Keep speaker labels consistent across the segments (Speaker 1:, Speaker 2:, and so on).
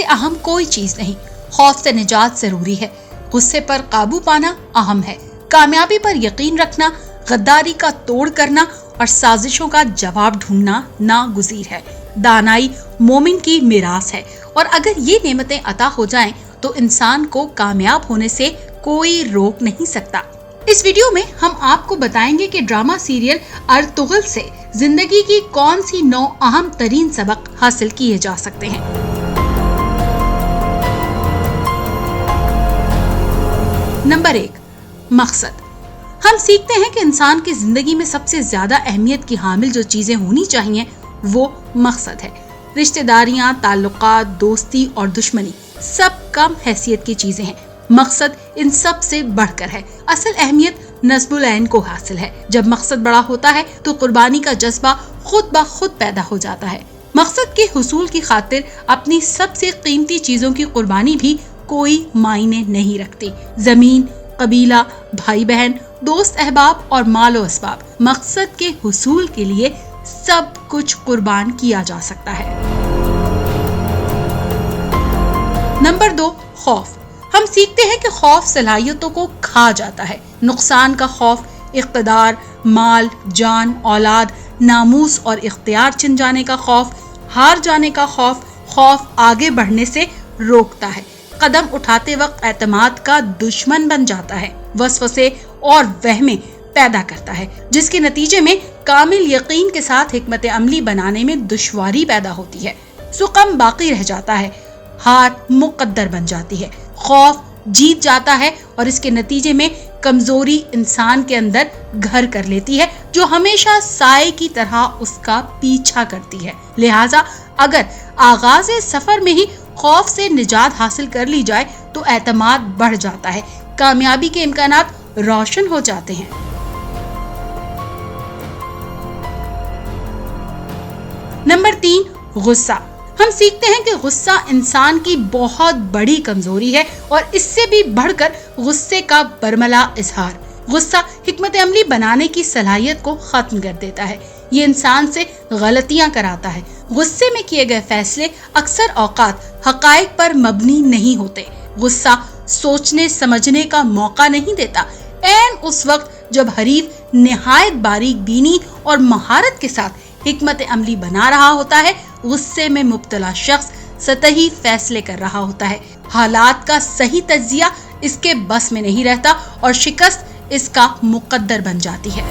Speaker 1: اہم کوئی چیز نہیں. خوف سے نجات ضروری ہے, غصے پر قابو پانا اہم ہے. کامیابی پر یقین رکھنا, غداری کا توڑ کرنا اور سازشوں کا جواب ڈھونڈنا ناگزیر ہے. دانائی مومن کی میراث ہے, اور اگر یہ نعمتیں عطا ہو جائیں تو انسان کو کامیاب ہونے سے کوئی روک نہیں سکتا. اس ویڈیو میں ہم آپ کو بتائیں گے کہ ڈرامہ سیریل ارطغرل سے زندگی کی کون سی 9 اہم ترین سبق حاصل کیے جا سکتے ہیں. نمبر 1, مقصد. ہم سیکھتے ہیں کہ انسان کی زندگی میں سب سے زیادہ اہمیت کی حامل جو چیزیں ہونی چاہیے وہ مقصد ہے. رشتہ داریاں, تعلقات, دوستی اور دشمنی سب کم حیثیت کی چیزیں ہیں. مقصد ان سب سے بڑھ کر ہے. اصل اہمیت نصب العین کو حاصل ہے. جب مقصد بڑا ہوتا ہے تو قربانی کا جذبہ خود بخود پیدا ہو جاتا ہے. مقصد کے حصول کی خاطر اپنی سب سے قیمتی چیزوں کی قربانی بھی کوئی معنی نہیں رکھتی. زمین, قبیلہ, بھائی بہن, دوست احباب اور مال و اسباب, مقصد کے حصول کے لیے سب کچھ قربان کیا جا سکتا ہے. نمبر 2, خوف. ہم سیکھتے ہیں کہ خوف صلاحیتوں کو کھا جاتا ہے. نقصان کا خوف, اقتدار, مال, جان, اولاد, ناموس اور اختیار چھن جانے کا خوف, ہار جانے کا خوف, خوف آگے بڑھنے سے روکتا ہے. قدم اٹھاتے وقت اعتماد کا دشمن بن جاتا ہے. وسوسے اور وہمیں پیدا کرتا ہے, جس کے نتیجے میں کامل یقین کے ساتھ حکمت عملی بنانے میں دشواری پیدا ہوتی ہے. سقم باقی رہ جاتا ہے, ہار مقدر بن جاتی ہے. خوف جیت جاتا ہے اور اس کے نتیجے میں کمزوری انسان کے اندر گھر کر لیتی ہے, جو ہمیشہ سائے کی طرح اس کا پیچھا کرتی ہے. لہٰذا اگر آغاز سفر میں ہی خوف سے نجات حاصل کر لی جائے تو اعتماد بڑھ جاتا ہے, کامیابی کے امکانات روشن ہو جاتے ہیں. نمبر 3, غصہ. ہم سیکھتے ہیں کہ غصہ انسان کی بہت بڑی کمزوری ہے, اور اس سے بھی بڑھ کر غصے کا برملا اظہار. غصہ حکمت عملی بنانے کی صلاحیت کو ختم کر دیتا ہے. یہ انسان سے غلطیاں کراتا ہے. غصے میں کیے گئے فیصلے اکثر اوقات حقائق پر مبنی نہیں ہوتے. غصہ سوچنے سمجھنے کا موقع نہیں دیتا. عین اس وقت جب حریف نہایت باریک بینی اور مہارت کے ساتھ حکمت عملی بنا رہا ہوتا ہے, غصے میں مبتلا شخص سطحی فیصلے کر رہا ہوتا ہے. حالات کا صحیح تجزیہ اس کے بس میں نہیں رہتا اور شکست اس کا مقدر بن جاتی ہے.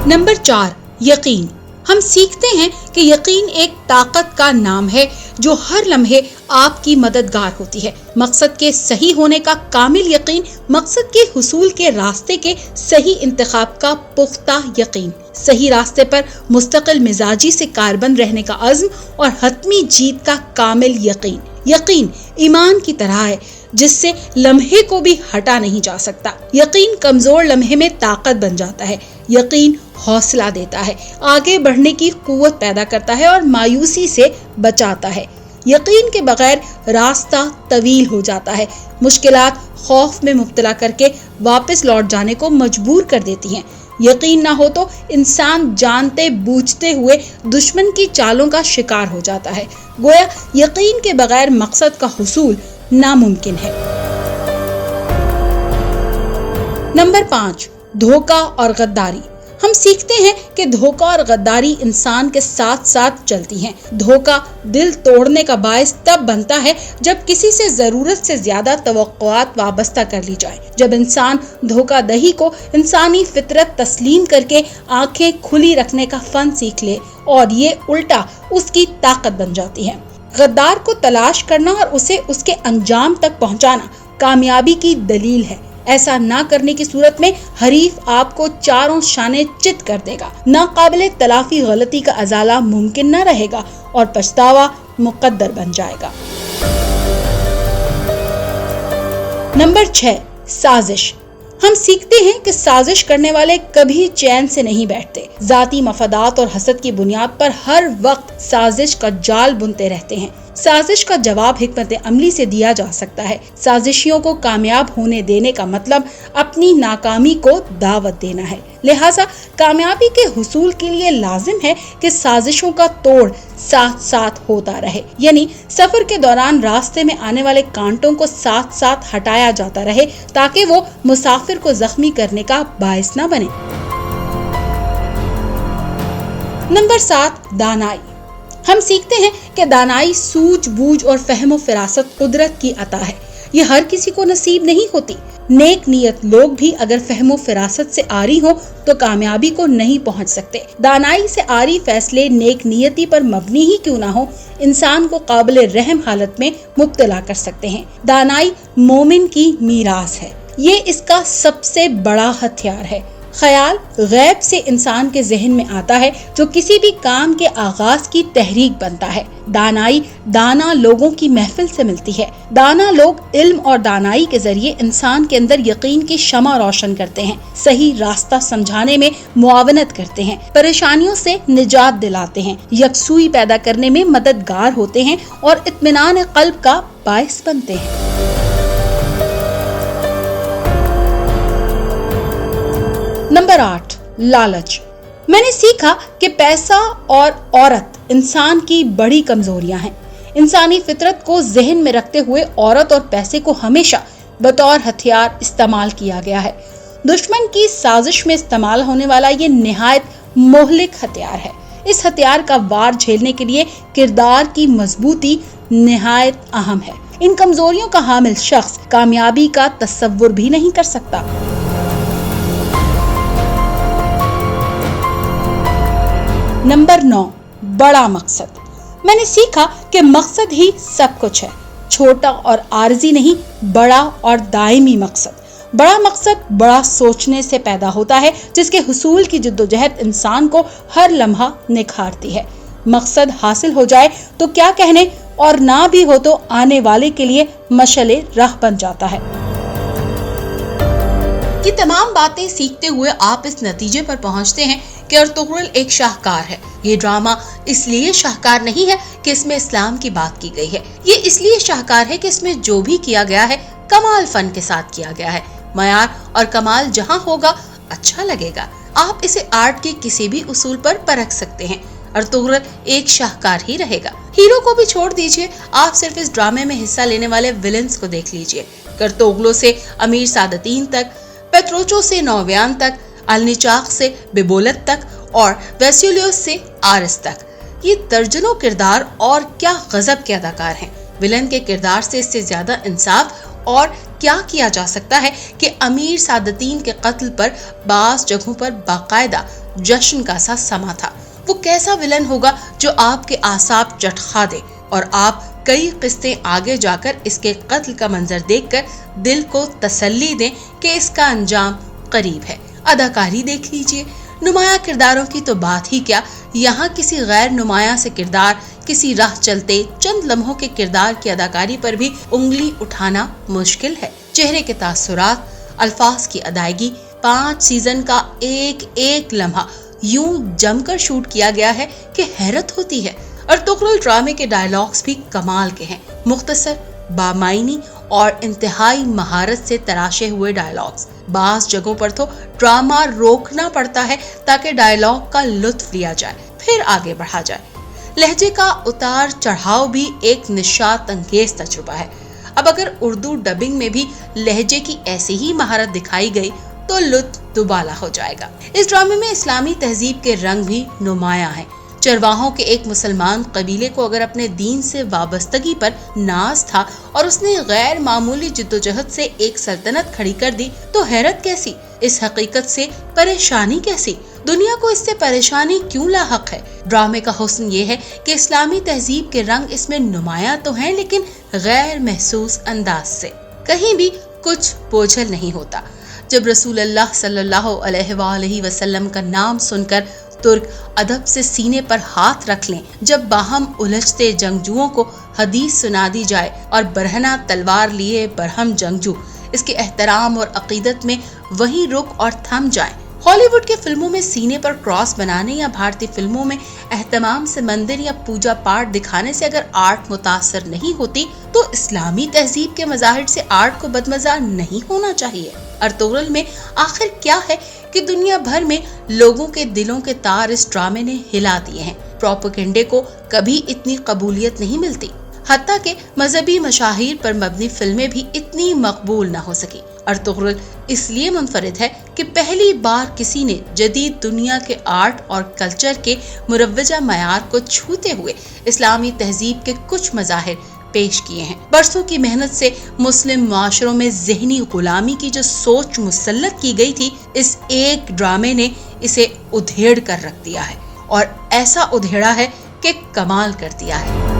Speaker 1: نمبر 4, یقین. ہم سیکھتے ہیں کہ یقین ایک طاقت کا نام ہے جو ہر لمحے آپ کی مددگار ہوتی ہے. مقصد کے صحیح ہونے کا کامل یقین, مقصد کے حصول کے راستے کے صحیح انتخاب کا پختہ یقین, صحیح راستے پر مستقل مزاجی سے کاربند رہنے کا عزم اور حتمی جیت کا کامل یقین. یقین ایمان کی طرح ہے جس سے لمحے کو بھی ہٹا نہیں جا سکتا. یقین کمزور لمحے میں طاقت بن جاتا ہے. یقین حوصلہ دیتا ہے, آگے بڑھنے کی قوت پیدا کرتا ہے اور مایوسی سے بچاتا ہے. یقین کے بغیر راستہ طویل ہو جاتا ہے. مشکلات خوف میں مبتلا کر کے واپس لوٹ جانے کو مجبور کر دیتی ہیں. یقین نہ ہو تو انسان جانتے بوجھتے ہوئے دشمن کی چالوں کا شکار ہو جاتا ہے. گویا یقین کے بغیر مقصد کا حصول ناممکن ہے. نمبر 5, دھوکہ اور غداری. ہم سیکھتے ہیں کہ دھوکہ اور غداری انسان کے ساتھ ساتھ چلتی ہیں. دھوکہ دل توڑنے کا باعث تب بنتا ہے جب کسی سے ضرورت سے زیادہ توقعات وابستہ کر لی جائے. جب انسان دھوکہ دہی کو انسانی فطرت تسلیم کر کے آنکھیں کھلی رکھنے کا فن سیکھ لے اور یہ الٹا اس کی طاقت بن جاتی ہے. غدار کو تلاش کرنا اور اسے اس کے انجام تک پہنچانا کامیابی کی دلیل ہے. ایسا نہ کرنے کی صورت میں حریف آپ کو چاروں شانے چت کر دے گا. ناقابل تلافی غلطی کا ازالہ ممکن نہ رہے گا اور پچھتاوا مقدر بن جائے گا. نمبر 6, سازش. ہم سیکھتے ہیں کہ سازش کرنے والے کبھی چین سے نہیں بیٹھتے. ذاتی مفادات اور حسد کی بنیاد پر ہر وقت سازش کا جال بنتے رہتے ہیں. साजिश का जवाब हिकमत अमली से दिया जा सकता है। साजिशियों को कामयाब होने देने का मतलब अपनी नाकामी को दावत देना है। लिहाजा कामयाबी के हुसूल के लिए लाजिम है कि साजिशों का तोड़ साथ साथ होता रहे, यानी सफर के दौरान रास्ते में आने वाले कांटों को साथ साथ हटाया जाता रहे ताकि वो मुसाफिर को जख्मी करने का बाइस न बने। नंबर 7, दानाई। हम सीखते हैं कि दानाई सूझबूझ और फहम फिरासत कुदरत की अता है। ये हर किसी को नसीब नहीं होती। नेक नियत लोग भी अगर फहम फिरासत से आरी हो तो कामयाबी को नहीं पहुंच सकते। दानाई से आरी फैसले नेक नियति पर मबनी ही क्यों ना हो, इंसान को काबिल रहम हालत में मुब्तला कर सकते हैं। दानाई मोमिन की मीरास है। ये इसका सबसे बड़ा हथियार है। ख्याल गैब से इंसान के जहन में आता है जो किसी भी काम के आगाज की तहरीक बनता है। दानाई दाना लोगों की महफिल से मिलती है। दाना लोग इल्म और दानाई के जरिए इंसान के अंदर यकीन की शमा रोशन करते हैं, सही रास्ता समझाने में मुआवनत करते हैं, परेशानियों से निजात दिलाते हैं, यकसुई पैदा करने में मददगार होते हैं और इत्मीनान कल्ब का बाइस बनते हैं। नंबर 8, लालच। मैंने सीखा कि पैसा और औरत इंसान की बड़ी कमजोरियां हैं। इंसानी फितरत को जहन में रखते हुए औरत और पैसे को हमेशा बतौर हथियार इस्तेमाल किया गया है। दुश्मन की साजिश में इस्तेमाल होने वाला ये निहायत मोहलिक हथियार है। इस हथियार का वार झेलने के लिए किरदार की मजबूती निहायत अहम है। इन कमजोरियों का हामिल शख्स कामयाबी का तसव्वुर भी नहीं कर सकता। नंबर 9, बड़ा मकसद। मैंने सीखा कि मकसद ही सब कुछ है। छोटा और आरजी नहीं, बड़ा और दायमी मकसद। बड़ा मकसद बड़ा सोचने से पैदा होता है, जिसके हुसूल की जिद्दोजहद इंसान को हर लम्हा निखारती है। मकसद हासिल हो जाए तो क्या कहने, और ना भी हो तो आने वाले के लिए मशले राह बन जाता है। ये तमाम बातें सीखते हुए आप इस नतीजे पर पहुंचते हैं कि अर्तुगरुल एक शाहकार है। ये ड्रामा इसलिए शाहकार नहीं है कि इसमें इस्लाम की बात की गई है, ये इसलिए शाहकार है कि इसमें जो भी किया गया है कमाल फन के साथ किया गया है। मयार और कमाल जहां होगा अच्छा लगेगा। आप इसे आर्ट के किसी भी उसूल पर परख सकते हैं। अर्तुगरुल एक शाहकार ही रहेगा। हीरो को भी छोड़ दीजिए, आप सिर्फ इस ड्रामे में हिस्सा लेने वाले विलेंस को देख लीजिए। कर्तोगलो से अमीर सादतीन तक, पेट्रोचो से नौवियान तक, अलनिचाक से बिबोलत तक और वेस्यूलियोस से आरिस तक। ये दर्जनों किरदार और क्या गजब के अदाकार हैं। विलन के किरदार से इससे ज्यादा इंसाफ और क्या किया जा सकता है कि अमीर सादतीन के कत्ल पर बास जगहों पर बाकायदा जश्न का सा समा था। वो कैसा विलन होगा जो आपके आसाब चटखा दे और आप कई किस्तें आगे जाकर इसके कत्ल का मंजर देखकर दिल को तसल्ली दें कि इसका अंजाम करीब है। अदाकारी देख लीजिए। नुमाया किरदारों की तो बात ही क्या, यहाँ किसी गैर नुमाया से किरदार, किसी राह चलते चंद लम्हों के किरदार की अदाकारी पर भी उंगली उठाना मुश्किल है। चेहरे के तासुरात, अल्फाज की अदायगी, 5 सीजन का एक एक लम्हा यूं जमकर शूट किया गया है कि हैरत होती है। अर्तुगरुल ड्रामे के डायलॉग्स भी कमाल के हैं। मुख्तसर, बामायनी और इंतहाई महारत से तराशे हुए डायलॉग्स। बास जगहों पर तो ड्रामा रोकना पड़ता है ताकि डायलॉग का लुत्फ लिया जाए, फिर आगे बढ़ा जाए। लहजे का उतार चढ़ाव भी एक निशात अंगेज तजुर्बा है। अब अगर उर्दू डबिंग में भी लहजे की ऐसी ही महारत दिखाई गई तो लुत्फ दुबाला हो जाएगा। इस ड्रामे में इस्लामी तहजीब के रंग भी नुमाया हैं। चरवाहों के एक मुसलमान कबीले को अगर अपने दीन से वाबस्तगी पर नाज था और उसने गैर मामूली जिद्दोजहद से एक सल्तनत खड़ी कर दी, तो हैरत कैसी, इस हकीकत से परेशानी कैसी, दुनिया को इससे परेशानी क्यों लाहक है। ड्रामे का हुस्न ये है कि इस्लामी तहजीब के रंग इसमें नुमाया तो हैं, लेकिन गैर महसूस अंदाज से। कहीं भी कुछ बोझल नहीं होता। जब रसूलुल्लाह सल्लल्लाहु अलैहि वसल्लम का नाम सुनकर तुर्क अदब से सीने पर हाथ रख लें, जब बाहम उलझते जंगजुओं को हदीस सुना दी जाए और बरहना तलवार लिए बरहम जंगजू इसके एहतराम और अकीदत में वहीं रुक और थम जाएं, हॉलीवुड की फिल्मों में सीने पर क्रॉस बनाने या भारतीय फिल्मों में एहतमाम से मंदिर या पूजा पाठ दिखाने से अगर आर्ट मुतासर नहीं होती, तो इस्लामी तहजीब के मज़ाहिर से आर्ट को बदमज़ा नहीं होना चाहिए। अर्तुगरुल में आखिर क्या है कि दुनिया भर में लोगों के दिलों के तार इस ड्रामे ने हिला दिए हैं। प्रोपेगेंडे को कभी इतनी कबूलियत नहीं मिलती, हत्ता के मजहबी मशाहिर पर मबनी फिल्में भी इतनी मकबूल न हो सकी। अर्तुगरुल इसलिए मुनफरिद है कि पहली बार किसी ने जदीद दुनिया के आर्ट और कल्चर के मुरव्वजा मयार को छूते हुए इस्लामी तहजीब के कुछ मज़ाहिर पेश किए हैं। बरसों की मेहनत से मुस्लिम माशरों में ज़हनी गुलामी की जो सोच मुसल्लत की गई थी, इस एक ड्रामे ने इसे उधेड़ कर रख दिया है, और ऐसा उधेड़ा है कि कमाल कर दिया है।